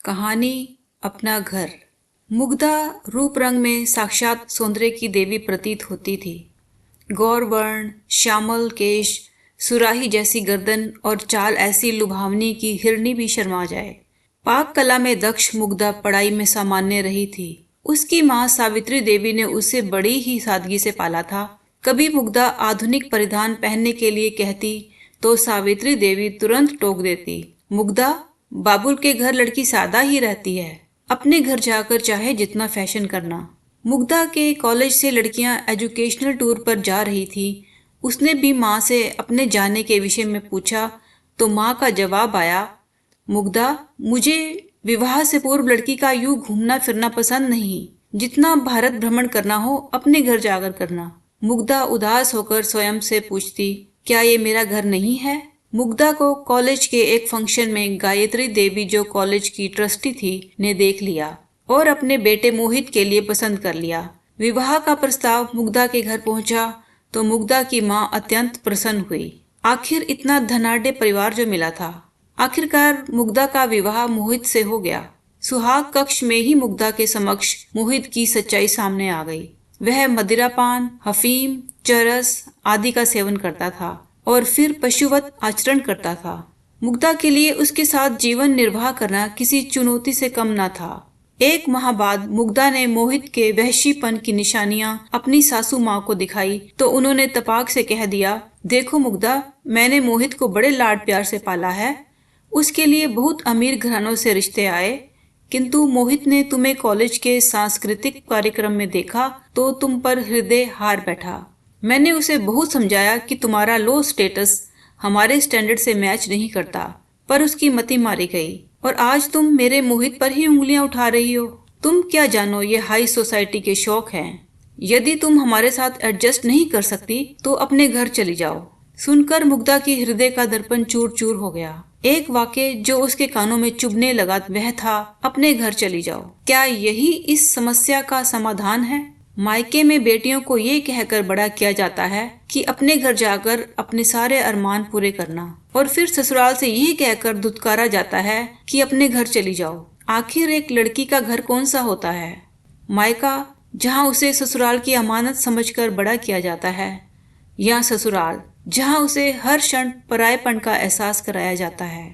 कहानी अपना घर। मुग्धा रूप रंग में साक्षात सौंदर्य की देवी प्रतीत होती थी। गौरवर्ण, श्यामल केश, सुराही जैसी गर्दन और चाल ऐसी लुभावनी की हिरनी भी शर्मा जाए। पाक कला में दक्ष मुग्धा पढ़ाई में सामान्य रही थी। उसकी माँ सावित्री देवी ने उसे बड़ी ही सादगी से पाला था। कभी मुग्धा आधुनिक परिधान पहनने के लिए कहती तो सावित्री देवी तुरंत टोक देती, मुग्धा, बाबुल के घर लड़की सादा ही रहती है, अपने घर जाकर चाहे जितना फैशन करना। मुग्धा के कॉलेज से लड़कियां एजुकेशनल टूर पर जा रही थी। उसने भी माँ से अपने जाने के विषय में पूछा तो माँ का जवाब आया, मुग्धा, मुझे विवाह से पूर्व लड़की का यूं घूमना फिरना पसंद नहीं। जितना भारत भ्रमण करना हो अपने घर जाकर करना। मुग्धा उदास होकर स्वयं से पूछती, क्या ये मेरा घर नहीं है? मुग्धा को कॉलेज के एक फंक्शन में गायत्री देवी, जो कॉलेज की ट्रस्टी थी, ने देख लिया और अपने बेटे मोहित के लिए पसंद कर लिया। विवाह का प्रस्ताव मुग्धा के घर पहुंचा तो मुग्धा की माँ अत्यंत प्रसन्न हुई। आखिर इतना धनाढ्य परिवार जो मिला था। आखिरकार मुग्धा का विवाह मोहित से हो गया। सुहाग कक्ष में ही मुग्धा के समक्ष मोहित की सच्चाई सामने आ गई। वह मदिरापान, हफीम, चरस आदि का सेवन करता था और फिर पशुवत आचरण करता था। मुग्धा के लिए उसके साथ जीवन निर्वाह करना किसी चुनौती से कम न था। एक माह बाद मुग्धा ने मोहित के वहशीपन की निशानियां अपनी सासू माँ को दिखाई तो उन्होंने तपाक से कह दिया, देखो मुग्धा, मैंने मोहित को बड़े लाड प्यार से पाला है। उसके लिए बहुत अमीर घरानों से रिश्ते आए, किंतु मोहित ने तुम्हें कॉलेज के सांस्कृतिक कार्यक्रम में देखा तो तुम पर हृदय हार बैठा। मैंने उसे बहुत समझाया कि तुम्हारा लो स्टेटस हमारे स्टैंडर्ड से मैच नहीं करता, पर उसकी मति मारी गई और आज तुम मेरे मोहित पर ही उंगलियां उठा रही हो। तुम क्या जानो ये हाई सोसाइटी के शौक हैं। यदि तुम हमारे साथ एडजस्ट नहीं कर सकती तो अपने घर चली जाओ। सुनकर मुग्धा की हृदय का दर्पण चूर चूर हो गया। एक वाक्य जो उसके कानों में चुभने लगा वह था, अपने घर चली जाओ। क्या यही इस समस्या का समाधान है? मायके में बेटियों को ये कहकर बड़ा किया जाता है कि अपने घर जाकर अपने सारे अरमान पूरे करना, और फिर ससुराल से यही कहकर धुतकारा जाता है कि अपने घर चली जाओ। आखिर एक लड़की का घर कौन सा होता है? मायका, जहाँ उसे ससुराल की अमानत समझकर बड़ा किया जाता है, या ससुराल जहाँ उसे हर क्षण परायेपन का एहसास कराया जाता है।